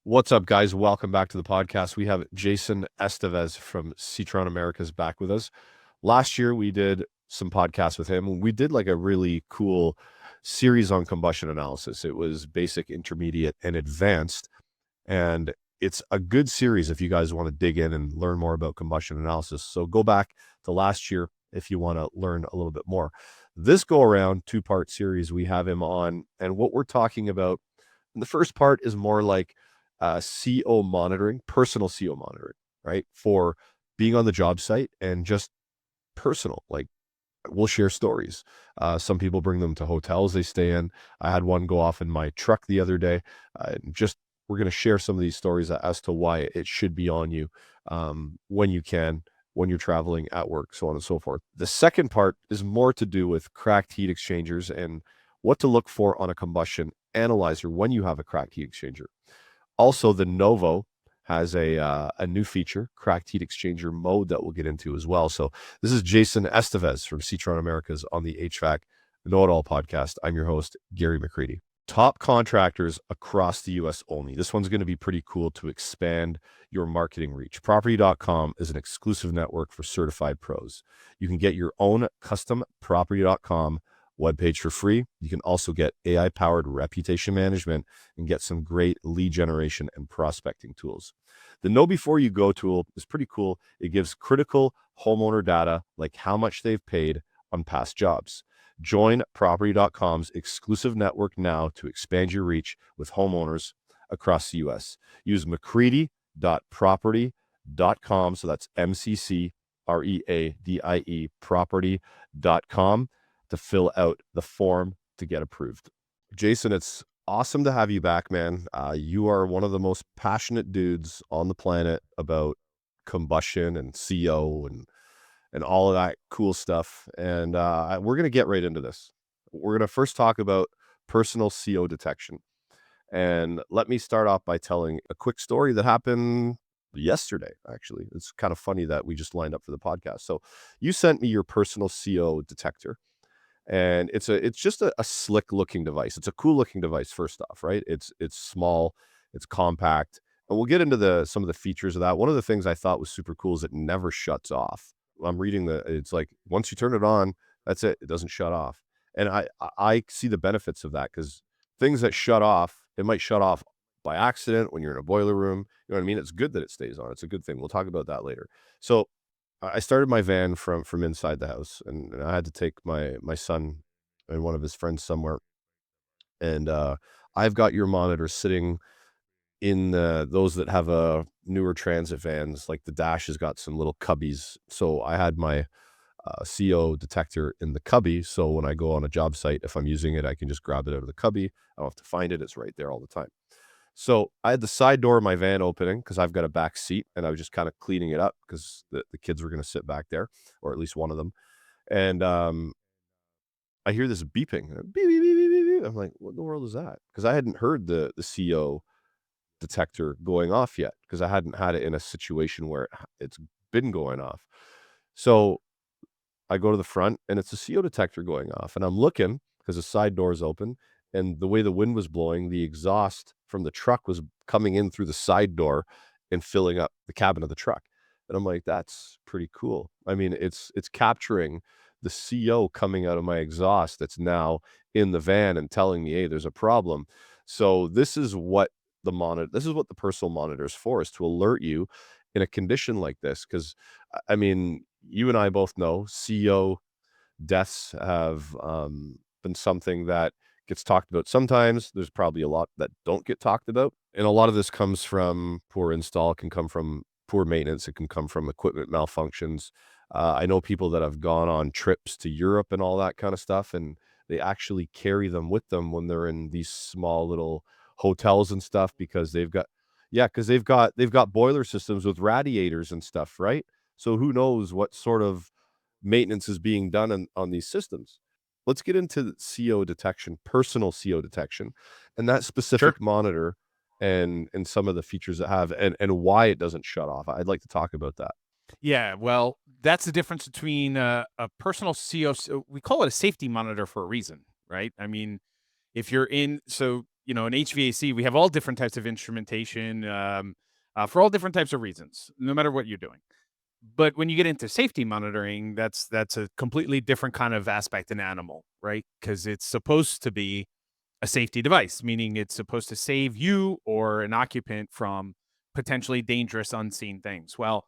What's up, guys? Welcome back to the podcast. We have Jason Esteves from Seitron Americas back with us. Last year, we did some podcasts with him. We did like a really cool series on combustion analysis. It was basic, intermediate, and advanced. And it's a good series if you guys want to dig in and learn more about combustion analysis. So go back to last year if you want to learn a little bit more. This go around 2-part series, we have him on. And what we're talking about in the first part is more like CO monitoring, personal CO monitoring, right? For being on the job site and just personal, like we'll share stories. Some people bring them to hotels they stay in. I had one go off in my truck the other day. Just we're going to share some of these stories as to why it should be on you when you can, when you're traveling at work, so on and so forth. The second part is more to do with cracked heat exchangers and what to look for on a combustion analyzer when you have a cracked heat exchanger. Also, the Novo has a new feature, cracked heat exchanger mode, that we'll get into as well. So this is Jason Esteves from Seitron Americas on the HVAC Know It All podcast. I'm your host, Gary McCready. Top contractors across the U.S. only. This one's going to be pretty cool to expand your marketing reach. Property.com is an exclusive network for certified pros. You can get your own custom Property.com webpage for free. You can also get AI-powered reputation management and get some great lead generation and prospecting tools. The Know Before You Go tool is pretty cool. It gives critical homeowner data like how much they've paid on past jobs. Join Property.com's exclusive network now to expand your reach with homeowners across the U.S. Use McCready.property.com. So that's MCCREADIE property.com to fill out the form to get approved. Jason, it's awesome to have you back, man. You are one of the most passionate dudes on the planet about combustion and CO and all of that cool stuff. And we're going to get right into this. We're going to first talk about personal CO detection. And let me start off by telling a quick story that happened yesterday, actually. It's kind of funny that we just lined up for the podcast. So you sent me your personal CO detector. And it's just a slick looking device. It's a cool looking device, first off, right? It's small, it's compact, and we'll get into some of the features of that. One of the things I thought was super cool is it never shuts off. I'm reading it's like once you turn it on, that's it. It doesn't shut off. And I see the benefits of that, because things that shut off, it might shut off by accident when you're in a boiler room. You know what I mean? It's good that it stays on. It's a good thing. We'll talk about that later. So I started my van from inside the house, and I had to take my son and one of his friends somewhere. And I've got your monitor sitting in those that have a newer transit vans. Like the dash has got some little cubbies, so I had my CO detector in the cubby. So when I go on a job site, if I'm using it, I can just grab it out of the cubby. I don't have to find it; it's right there all the time. So I had the side door of my van opening because I've got a back seat, and I was just kind of cleaning it up because the kids were going to sit back there, or at least one of them. And I hear this beeping. Beep, beep, beep, beep, beep, beep. I'm like, what in the world is that? Because I hadn't heard the CO detector going off yet, because I hadn't had it in a situation where it's been going off. So I go to the front, and it's a CO detector going off, and I'm looking because the side door is open, and the way the wind was blowing, the exhaust from the truck was coming in through the side door and filling up the cabin of the truck. And I'm like, that's pretty cool. I mean, it's capturing the CO coming out of my exhaust that's now in the van and telling me, hey, there's a problem. So this is what the personal monitor is for, is to alert you in a condition like this. Because I mean, you and I both know CO deaths have been something that gets talked about sometimes. There's probably a lot that don't get talked about. And a lot of this comes from poor install, it can come from poor maintenance, it can come from equipment malfunctions. I know people that have gone on trips to Europe and all that kind of stuff, and they actually carry them with them when they're in these small little hotels and stuff, because they've got boiler systems with radiators and stuff, right? So who knows what sort of maintenance is being done on these systems. Let's get into CO detection, personal CO detection, and that Sure. specific monitor, and some of the features it have, and why it doesn't shut off. I'd like to talk about that. Yeah, well, that's the difference between a personal CO. We call it a safety monitor for a reason, right? I mean, if you're in, so in HVAC, we have all different types of instrumentation for all different types of reasons, no matter what you're doing. But when you get into safety monitoring, that's a completely different kind of aspect and animal, right? Because it's supposed to be a safety device, meaning it's supposed to save you or an occupant from potentially dangerous unseen things. Well,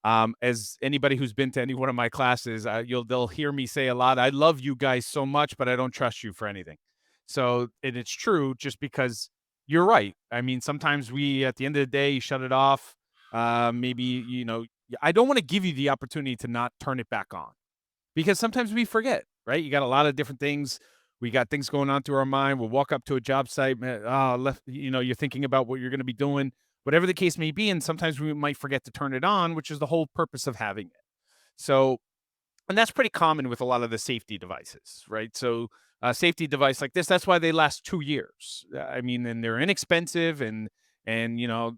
as anybody who's been to any one of my classes, they'll hear me say a lot. I love you guys so much, but I don't trust you for anything. So, and it's true, just because you're right. I mean, sometimes we, at the end of the day, you shut it off. Maybe I don't want to give you the opportunity to not turn it back on, because sometimes we forget, right? You got a lot of different things. We got things going on through our mind. We'll walk up to a job site, man, you're thinking about what you're going to be doing, whatever the case may be. And sometimes we might forget to turn it on, which is the whole purpose of having it. So, and that's pretty common with a lot of the safety devices, right? So, a safety device like this, that's why they last 2 years. I mean, and they're inexpensive, and about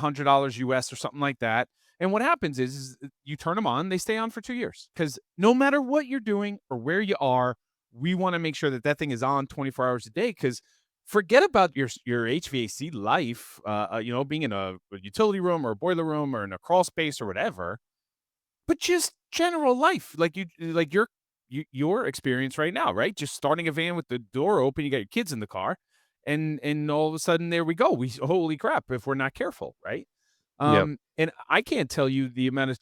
$100 US or something like that. And what happens is you turn them on, they stay on for 2 years, because no matter what you're doing or where you are, we want to make sure that that thing is on 24 hours a day. Because forget about your HVAC life, being in a utility room or a boiler room or in a crawl space or whatever, but just general life, like your experience right now, right? Just starting a van with the door open, you got your kids in the car, and all of a sudden there we go. We Holy crap if we're not careful, right? Yep. And I can't tell you the amount of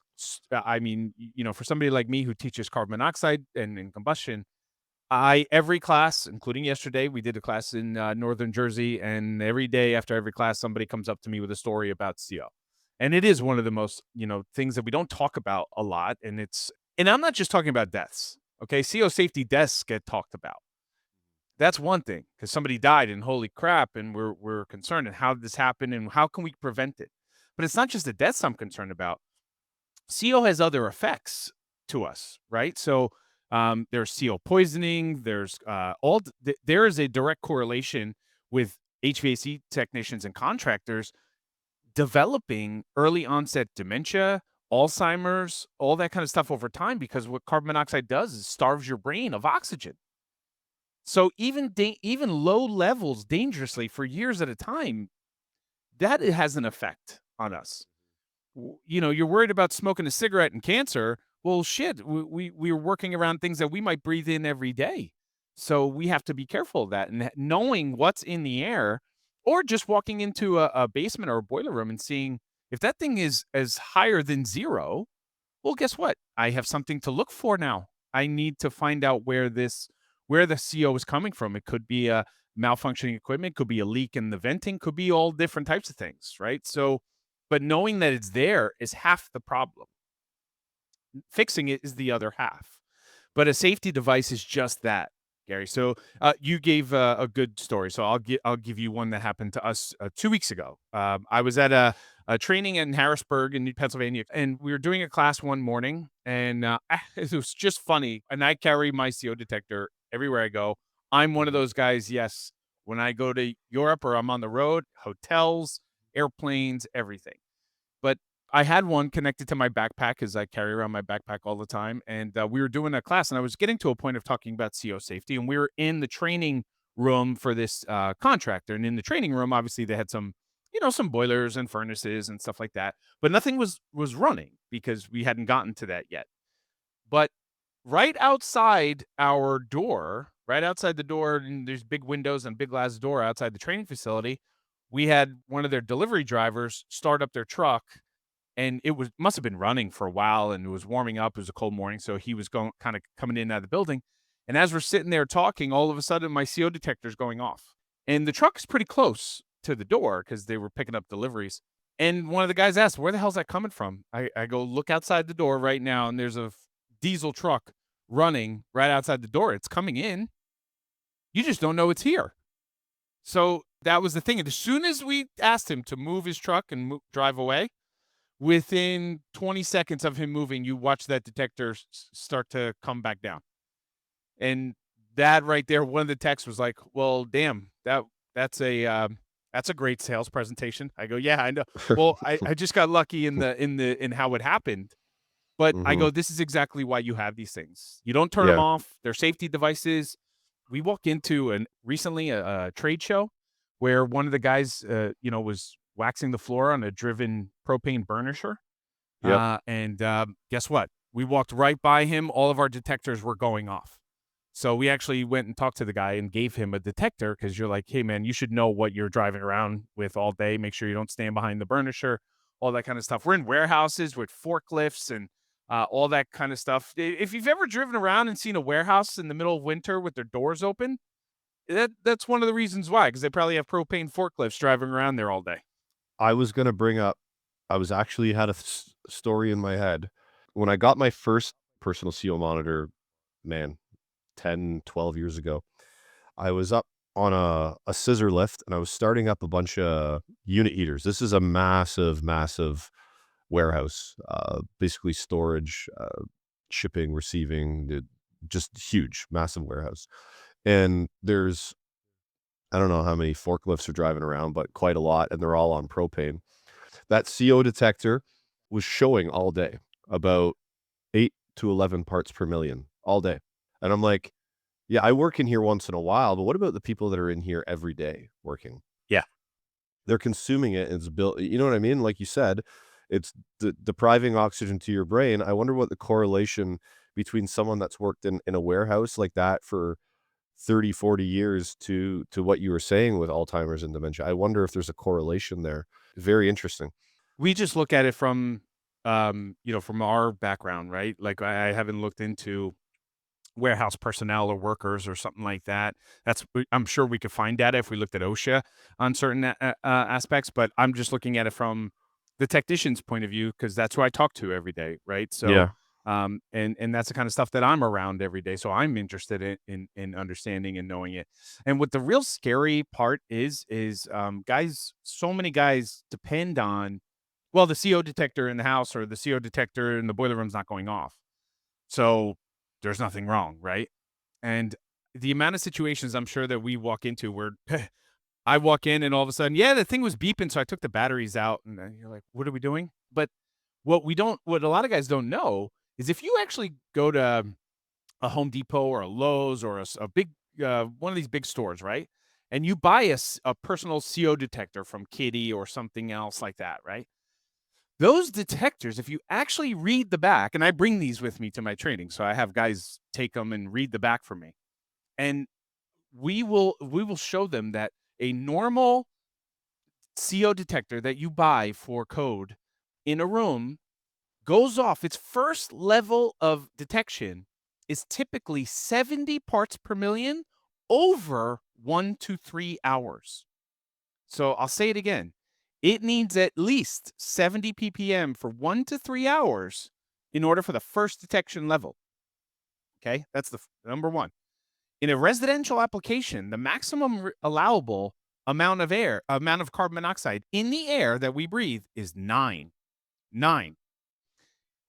I mean, for somebody like me who teaches carbon monoxide and combustion, I every class, including yesterday, we did a class in northern Jersey, and every day after every class, somebody comes up to me with a story about CO. And it is one of the most, things that we don't talk about a lot. And I'm not just talking about deaths. Okay. CO safety deaths get talked about. That's one thing, because somebody died and holy crap, and we're concerned, and how did this happen and how can we prevent it? But it's not just the deaths I'm concerned about. CO has other effects to us, right? So there's CO poisoning. There's there is a direct correlation with HVAC technicians and contractors developing early onset dementia, Alzheimer's, all that kind of stuff over time, because what carbon monoxide does is starves your brain of oxygen. So even low levels dangerously for years at a time, that it has an effect on us. You're worried about smoking a cigarette and cancer. Well, shit, we're working around things that we might breathe in every day. So we have to be careful of that, and knowing what's in the air, or just walking into a basement or a boiler room and seeing if that thing is higher than zero. Well, guess what? I have something to look for now. I need to find out where the CO is coming from. It could be a malfunctioning equipment, could be a leak in the venting, could be all different types of things, right? So, but knowing that it's there is half the problem. Fixing it is the other half. But a safety device is just that, Gary. So you gave a good story. So I'll give you one that happened to us 2 weeks ago. I was at a training in Harrisburg in Pennsylvania, and we were doing a class one morning, and it was just funny. And I carry my CO detector everywhere I go. I'm one of Mhm. those guys. Yes, when I go to Europe or I'm on the road, hotels, airplanes, everything. But I had one connected to my backpack, as I carry around my backpack all the time, and we were doing a class, and I was getting to a point of talking about CO safety, and we were in the training room for this contractor, and in the training room, obviously, they had some boilers and furnaces and stuff like that, but nothing was running because we hadn't gotten to that yet. But right outside the door, and there's big windows and big glass door outside the training facility, we had one of their delivery drivers start up their truck, and it was must have been running for a while, and it was warming up. It was a cold morning, so he was going kind of coming in and out of the building. And as we're sitting there talking, all of a sudden my CO detector is going off. And the truck is pretty close to the door because they were picking up deliveries. And one of the guys asked, "Where the hell's that coming from?" I go, "Look outside the door right now, and there's a diesel truck running right outside the door. It's coming in. You just don't know it's here." So that was the thing. And as soon as we asked him to move his truck and drive away, within 20 seconds of him moving, you watch that detector start to come back down. And that right there, one of the texts was like, "Well, damn, that's a great sales presentation." I go, "Yeah, I know. Well, I just got lucky in how it happened." But I Mhm. go, "This is exactly why you have these things. You don't turn them Yeah. off. They're safety devices." We walk into recently a trade show where one of the guys, was waxing the floor on a driven propane burnisher. Yep. And guess what? We walked right by him. All of our detectors were going off. So we actually went and talked to the guy and gave him a detector because you're like, hey, man, you should know what you're driving around with all day. Make sure you don't stand behind the burnisher, all that kind of stuff. We're in warehouses with forklifts and all that kind of stuff. If you've ever driven around and seen a warehouse in the middle of winter with their doors open, that's one of the reasons why, because they probably have propane forklifts driving around there all day. I was gonna bring up I was actually had a story in my head. When I got my first personal CO monitor, man, 10, 12 years ago, I was up on a scissor lift, and I was starting up a bunch of unit heaters. This is a massive, massive warehouse, basically storage, shipping, receiving, just huge, massive warehouse. And there's I don't know how many forklifts are driving around, but quite a lot, and they're all on propane. That CO detector was showing all day about 8 to 11 parts per million all day. And I'm like, yeah, I work in here once in a while, but what about the people that are in here every day working? Yeah. They're consuming it. It's built, you know what I mean? Like you said, it's depriving oxygen to your brain. I wonder what the correlation between someone that's worked in a warehouse like that for 30, 40 years to what you were saying with Alzheimer's and dementia. I wonder if there's a correlation there. Very interesting. We just look at it from, from our background, right? Like I haven't looked into warehouse personnel or workers or something like that. I'm sure we could find data if we looked at OSHA on certain aspects, but I'm just looking at it from the technician's point of view because that's who I talk to every day, right? So, Yeah. and that's the kind of stuff that I'm around every day. So I'm interested in understanding and knowing it. And what the real scary part is guys, so many guys depend on, well, the CO detector in the house or the CO detector in the boiler room's not going off. So there's nothing wrong, right? And the amount of situations I'm sure that we walk into where I walk in and all of a sudden, yeah, the thing was beeping, so I took the batteries out, and then you're like, "What are we doing?" But what a lot of guys don't know is if you actually go to a Home Depot or a Lowe's or a big one of these big stores, right? And you buy a personal CO detector from Kitty or something else like that, right? Those detectors, if you actually read the back, and I bring these with me to my training, so I have guys take them and read the back for me. And we will show them that a normal CO detector that you buy for code in a room goes off. Its first level of detection is typically 70 parts per million over 1 to 3 hours. So I'll say it again. It needs at least 70 ppm for 1 to 3 hours in order for the first detection level. Okay, that's the number one. In a residential application, the maximum allowable amount of carbon monoxide in the air that we breathe is 9. 9.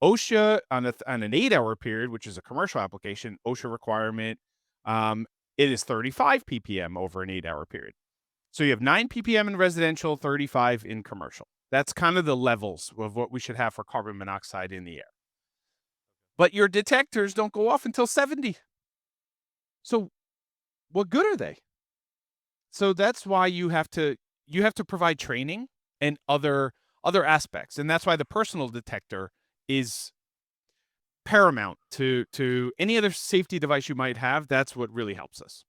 OSHA on an 8-hour period, which is a commercial application, OSHA requirement, it is 35 ppm over an 8-hour period. So you have 9 ppm in residential, 35 in commercial. That's kind of the levels of what we should have for carbon monoxide in the air. But your detectors don't go off until 70. So what good are they? So that's why you have to provide training and other aspects. And that's why the personal detector is paramount to any other safety device you might have. That's what really helps us.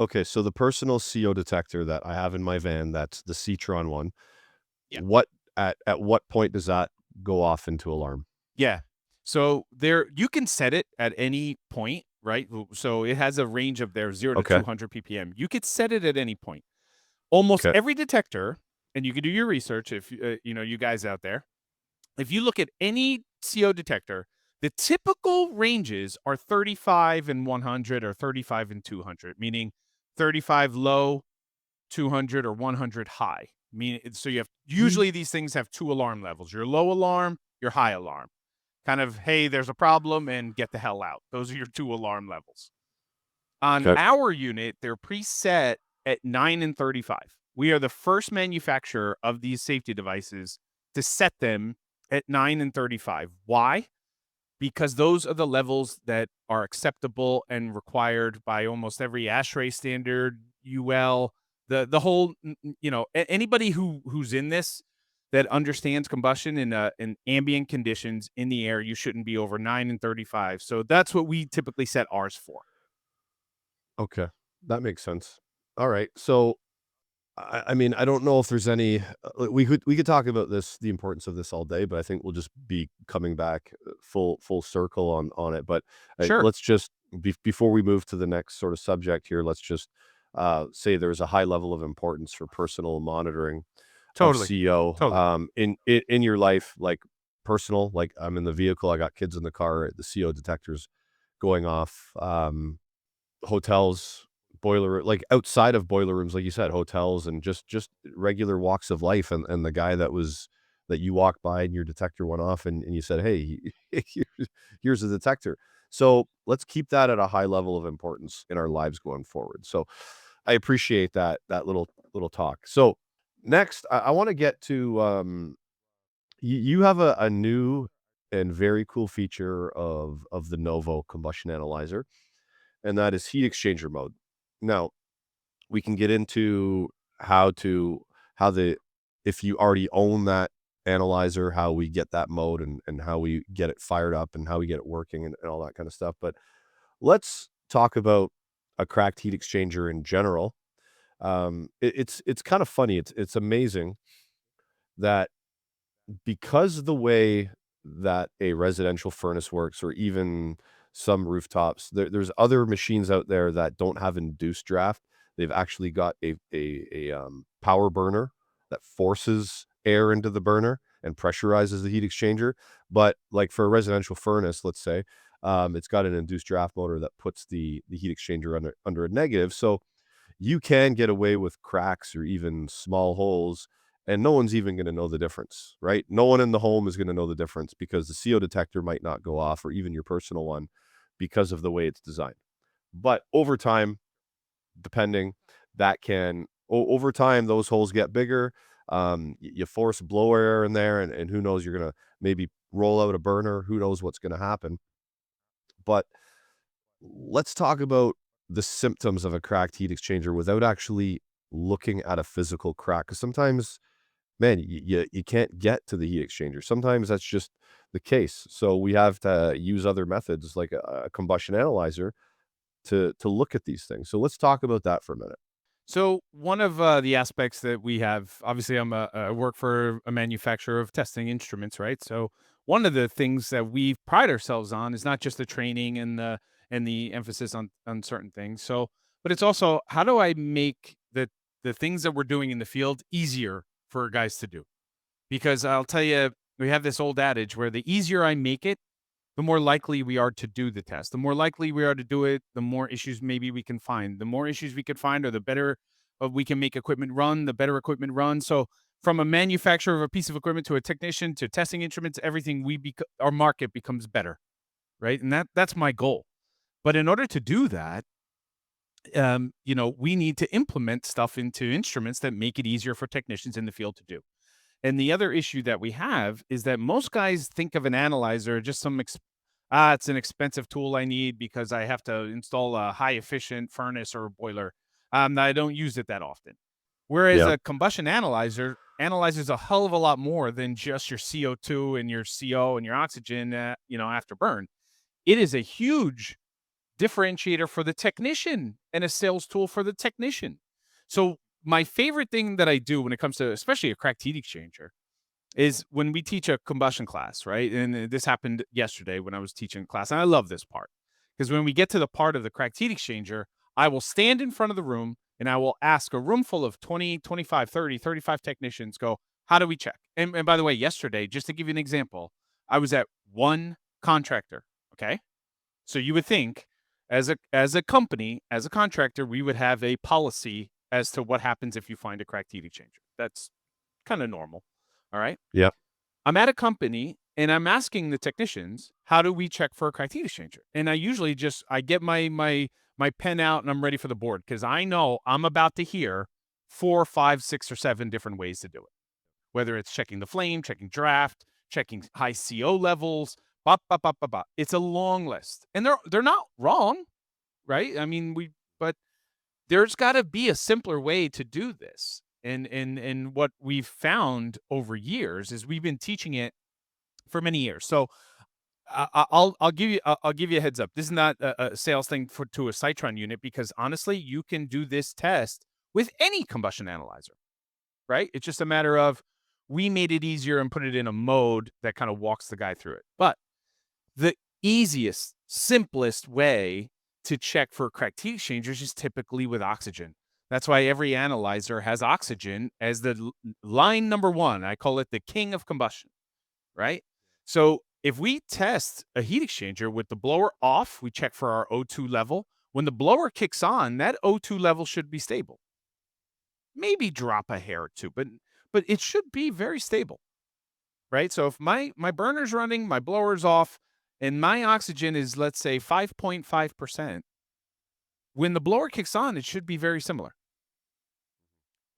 Okay, so the personal CO detector that I have in my van, that's the Citron one. Yeah. What at what point does that go off into alarm? Yeah. So there you can set it at any point, right? So it has a range of there 0 to Okay. 200 ppm. You could set it at any point. Almost Okay. every detector, and you can do your research if you guys out there. If you look at any CO detector, the typical ranges are 35 and 100 or 35 and 200, meaning 35 low, 200 or 100 high. Meaning, so you have usually these things have two alarm levels: your low alarm, your high alarm. Kind of, hey, there's a problem and get the hell out. Those are your two alarm levels. On Okay. our unit, they're preset at 9 and 35. We are the first manufacturer of these safety devices to set them at 9 and 35. Why? Because those are the levels that are acceptable and required by almost every ASHRAE standard, UL, The whole anybody who's in this that understands combustion in ambient conditions in the air, you shouldn't be over 9 and 35. So that's what we typically set ours for. Okay, that makes sense. All right, so I mean, I don't know if there's any. We could talk about this, the importance of this all day, but I think we'll just be coming back full circle on it. But Sure. let's just before we move to the next sort of subject here, let's just say there's a high level of importance for personal monitoring of Totally. CO Totally. in your life, like personal, like I'm in the vehicle, I got kids in the car, the CO detectors going off. Hotels, boiler like, outside of boiler rooms, like you said, hotels and just regular walks of life, and the guy that you walked by and your detector went off and you said, "Hey, here's a detector." So, let's keep that at a high level of importance in our lives going forward. So, I appreciate that little talk. So, next, I wanna get to, you have a new and very cool feature of the Novo combustion analyzer, and that is heat exchanger mode. Now, we can get into how to how the if you already own that analyzer, how we get that mode and how we get it fired up and how we get it working and all that kind of stuff. But let's talk about a cracked heat exchanger in general. It's kind of funny. It's amazing that because the way that a residential furnace works, or even some rooftops, there's other machines out there that don't have induced draft. They've actually got a power burner that forces air into the burner and pressurizes the heat exchanger. But like for a residential furnace, let's say, it's got an induced draft motor that puts the heat exchanger under a negative. So you can get away with cracks or even small holes, and no one's even going to know the difference, right? No one in the home is going to know the difference because the CO detector might not go off, or even your personal one, because of the way it's designed. But over time, depending, over time those holes get bigger. You force blow air in there, and who knows, you're going to maybe roll out a burner. Who knows what's going to happen? But let's talk about the symptoms of a cracked heat exchanger without actually looking at a physical crack. Because sometimes, man, you can't get to the heat exchanger. Sometimes that's just the case. So we have to use other methods like a combustion analyzer to look at these things. So let's talk about that for a minute. So one of the aspects that we have, obviously, I work for a manufacturer of testing instruments, right? So one of the things that we pride ourselves on is not just the training and the emphasis on certain things. So, but it's also, how do I make the things that we're doing in the field easier for guys to do? Because I'll tell you, we have this old adage where the easier I make it, the more likely we are to do the test. The more likely we are to do it, the more issues maybe we can find. The more issues we could find, or the better we can make equipment run, the better equipment runs. So, from a manufacturer of a piece of equipment to a technician to testing instruments, everything our market becomes better, right? And that's my goal. But in order to do that, we need to implement stuff into instruments that make it easier for technicians in the field to do. And the other issue that we have is that most guys think of an analyzer just it's an expensive tool I need because I have to install a high efficient furnace or boiler. I don't use it that often. Whereas Yeah. a combustion analyzer analyzes a hell of a lot more than just your CO2 and your CO and your oxygen, after burn. It is a huge differentiator for the technician and a sales tool for the technician. So my favorite thing that I do when it comes to especially a cracked heat exchanger is when we teach a combustion class, right? And this happened yesterday when I was teaching class. And I love this part because when we get to the part of the cracked heat exchanger, I will stand in front of the room and I will ask a room full of 20, 25, 30, 35 technicians, go, how do we check? And by the way, yesterday, just to give you an example, I was at one contractor. Okay. So you would think as a company, as a contractor, we would have a policy as to what happens if you find a cracked heat exchanger. That's kind of normal. All right. Yeah. I'm at a company and I'm asking the technicians, how do we check for a cracked heat exchanger? And I usually just I get my pen out and I'm ready for the board because I know I'm about to hear 4, 5, 6, or 7 different ways to do it. Whether it's checking the flame, checking draft, checking high CO levels, bop, bop, bop, bop, bop. It's a long list. And they're not wrong, right? I mean, but there's got to be a simpler way to do this. And what we've found over years is we've been teaching it for many years. So I'll give you a heads up. This is not a sales thing for to a Citron unit, because honestly, you can do this test with any combustion analyzer, right? It's just a matter of, we made it easier and put it in a mode that kind of walks the guy through it. But the easiest, simplest way to check for cracked heat exchangers is typically with oxygen. That's why every analyzer has oxygen as the line number one. I call it the king of combustion, right? So if we test a heat exchanger with the blower off, we check for our O2 level. When the blower kicks on, that O2 level should be stable. Maybe drop a hair or two, but it should be very stable, right? So if my burner's running, my blower's off, and my oxygen is, let's say, 5.5%, when the blower kicks on, it should be very similar.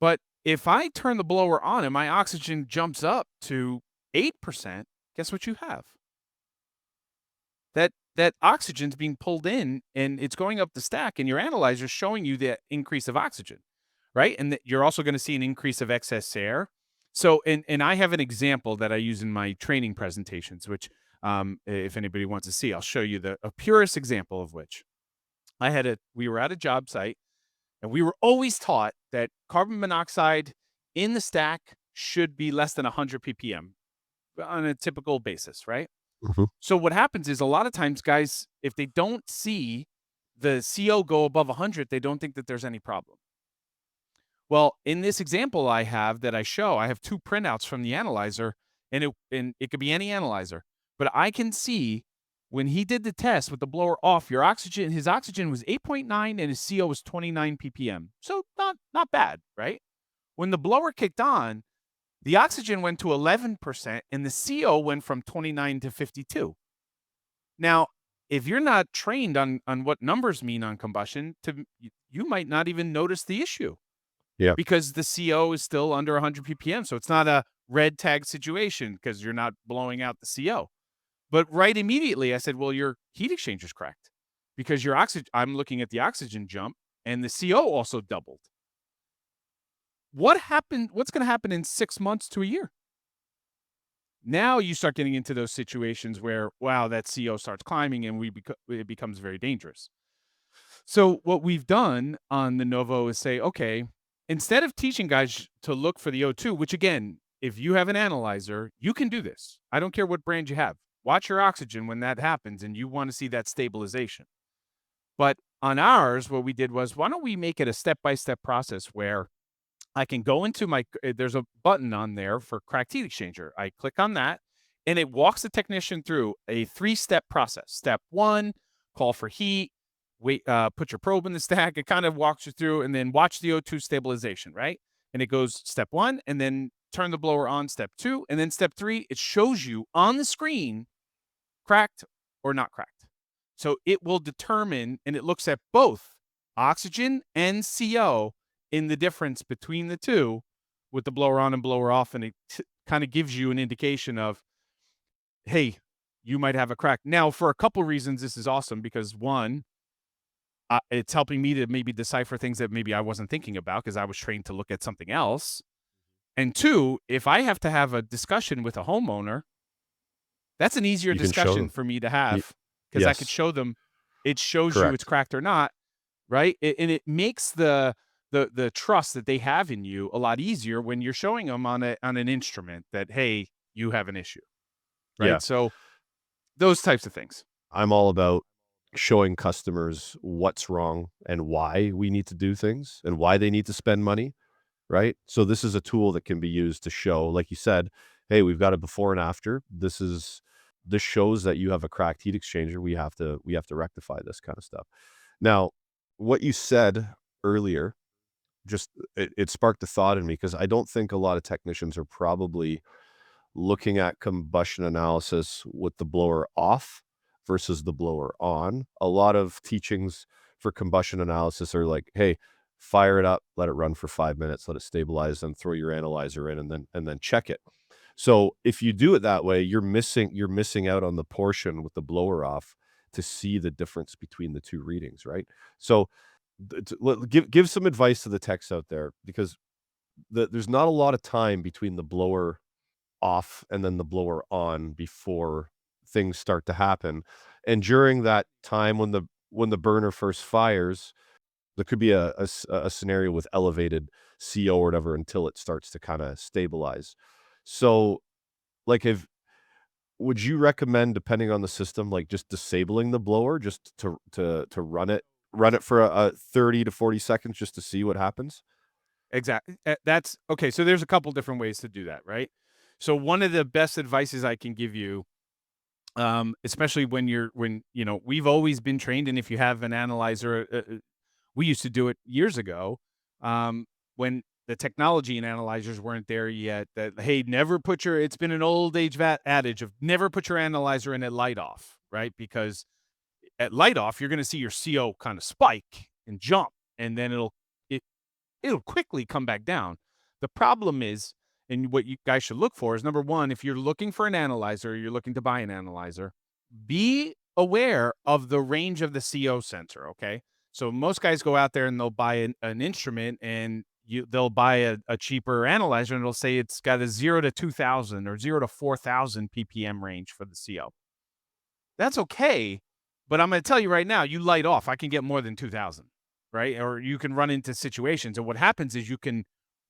But if I turn the blower on and my oxygen jumps up to 8%, guess what you have? That oxygen's being pulled in and it's going up the stack, and your analyzer is showing you the increase of oxygen, right? And you're also going to see an increase of excess air. So, and I have an example that I use in my training presentations, which, if anybody wants to see, I'll show you a purest example of which. We were at a job site, and we were always taught that carbon monoxide in the stack should be less than 100 ppm on a typical basis, right? Mhm. So what happens is, a lot of times, guys, if they don't see the CO go above 100, they don't think that there's any problem. Well, in this example I have that I show, I have two printouts from the analyzer, and it could be any analyzer, but I can see when he did the test with the blower off, his oxygen was 8.9 and his CO was 29 ppm. So not bad, right? When the blower kicked on, the oxygen went to 11% and the CO went from 29 to 52. Now, if you're not trained on what numbers mean on combustion, you might not even notice the issue, Yeah. because the CO is still under 100 ppm. So it's not a red tag situation because you're not blowing out the CO. But right immediately I said, well, your heat exchanger's cracked, because your oxygen, I'm looking at the oxygen jump, and the CO also doubled. What's going to happen in 6 months to a year? Now you start getting into those situations where, wow, that CO starts climbing and it becomes very dangerous. So what we've done on the Novo is say, okay, instead of teaching guys to look for the O2, which again, if you have an analyzer, you can do this. I don't care what brand you have. Watch your oxygen when that happens and you want to see that stabilization. But on ours, what we did was, why don't we make it a step-by-step process where I can go into there's a button on there for cracked heat exchanger. I click on that, and it walks the technician through a 3-step process. Step 1, call for heat, wait, put your probe in the stack. It kind of walks you through, and then watch the O2 stabilization, right? And it goes step 1, and then turn the blower on, step 2, and then step 3, it shows you on the screen cracked or not cracked. So it will determine, and it looks at both oxygen and CO in the difference between the two with the blower on and blower off. And it kind of gives you an indication of, hey, you might have a crack. Now, for a couple reasons, this is awesome, because one, it's helping me to maybe decipher things that maybe I wasn't thinking about because I was trained to look at something else. And two, if I have to have a discussion with a homeowner, that's an easier You can show discussion them. for me to Y have, because I could yes. show them, it shows you it's Correct. cracked or not, right? And it makes the trust that they have in you a lot easier when you're showing them on an instrument that, hey, you have an issue, Yeah. right? So those types of things. I'm all about showing customers what's wrong and why we need to do things and why they need to spend money, right? So this is a tool that can be used to show, like you said, hey, we've got a before and after. This shows that you have a cracked heat exchanger. We have to rectify this kind of stuff. Now, what you said earlier, just it sparked a thought in me, because I don't think a lot of technicians are probably looking at combustion analysis with the blower off versus the blower on. A lot of teachings for combustion analysis are like, hey, fire it up, let it run for 5 minutes, let it stabilize, then throw your analyzer in, and then check it. So if you do it that way, you're missing out on the portion with the blower off to see the difference between the two readings, right? So Give some advice to the techs out there because there's not a lot of time between the blower off and then the blower on before things start to happen. And during that time when the burner first fires, there could be a scenario with elevated CO or whatever until it starts to kinda stabilize. So, like, if would you recommend, depending on the system, like, just disabling the blower just to run it for a 30 to 40 seconds just to see what happens? Exactly. That's okay. So there's a couple different ways to do that, right? So one of the best advices I can give you, especially when we've always been trained, and if you have an analyzer, we used to do it years ago, when the technology and analyzers weren't there yet. That hey, never put your. It's been an old age adage of never put your analyzer in at light off, right? Because at light off, you're going to see your CO kind of spike and jump, and then it'll quickly come back down. The problem is, and what you guys should look for is number one, if you're looking for an analyzer, you're looking to buy an analyzer, be aware of the range of the CO sensor. Okay. So most guys go out there and they'll buy an instrument and they'll buy a cheaper analyzer and it'll say it's got a 0 to 2,000 or 0 to 4,000 ppm range for the CO. That's okay, but I'm gonna tell you right now, you light off, I can get more than 2,000, right? Or you can run into situations, and what happens is you can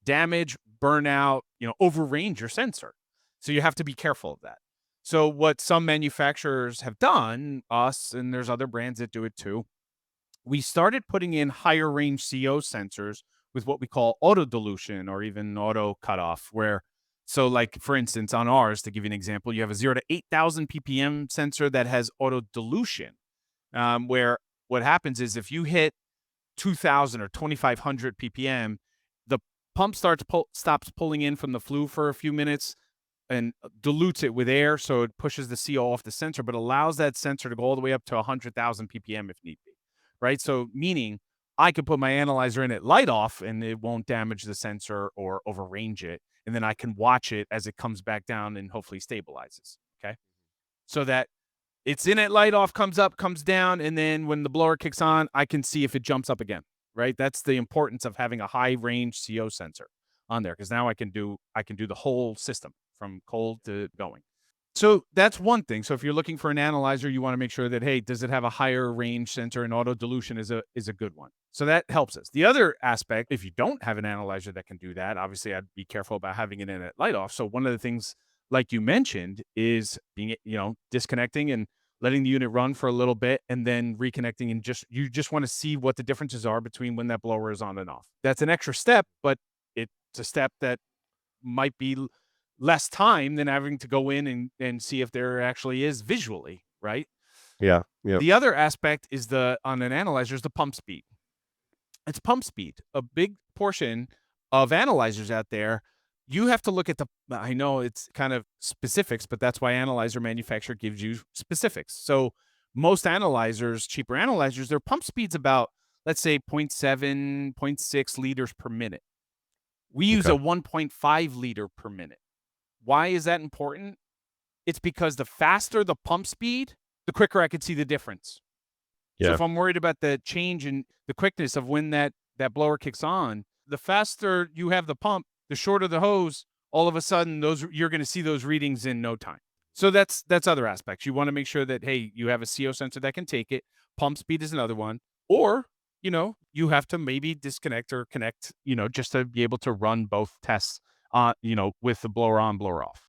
damage, burn out, overrange your sensor. So you have to be careful of that. So what some manufacturers have done, us, and there's other brands that do it too, we started putting in higher range CO sensors with what we call auto dilution or even auto cutoff, where so like for instance on ours, to give you an example, you have a 0 to 8,000 ppm sensor that has auto dilution, where what happens is if you hit 2,000 or 2,500 ppm, the pump stops pulling in from the flue for a few minutes and dilutes it with air, so it pushes the CO off the sensor, but allows that sensor to go all the way up to 100,000 ppm if need be, right? So meaning I could put my analyzer in at light off and it won't damage the sensor or overrange it, and then I can watch it as it comes back down and hopefully stabilizes. Okay, so that it's in at light off, comes up, comes down, and then when the blower kicks on, I can see if it jumps up again. Right, that's the importance of having a high range CO sensor on there because now I can do the whole system from cold to going. So that's one thing. So if you're looking for an analyzer, you want to make sure that hey, does it have a higher range sensor, and auto dilution is a good one. So that helps us. The other aspect, if you don't have an analyzer that can do that, obviously I'd be careful about having it in at light off. So one of the things, like you mentioned, is being disconnecting and letting the unit run for a little bit and then reconnecting, and you just want to see what the differences are between when that blower is on and off. That's an extra step, but it's a step that might be less time than having to go in and see if there actually is visually, right? Yeah, yep. The other aspect is the on an analyzer is the pump speed. It's pump speed. A big portion of analyzers out there, you have to look at I know it's kind of specifics, but that's why analyzer manufacturer gives you specifics. So most analyzers, cheaper analyzers, their pump speed's about, let's say, zero point 0.7, zero point 0.6 liters per minute. We use Okay. a 1.5 liter per minute. Why is that important? It's because the faster the pump speed, the quicker I could see the difference. So Yeah. if I'm worried about the change in the quickness of when that blower kicks on, the faster you have the pump, the shorter the hose, all of a sudden those you're going to see those readings in no time. So that's other aspects. You want to make sure that hey, you have a CO sensor that can take it. Pump speed is another one. Or, you have to maybe disconnect or connect, just to be able to run both tests with the blower on, blower off.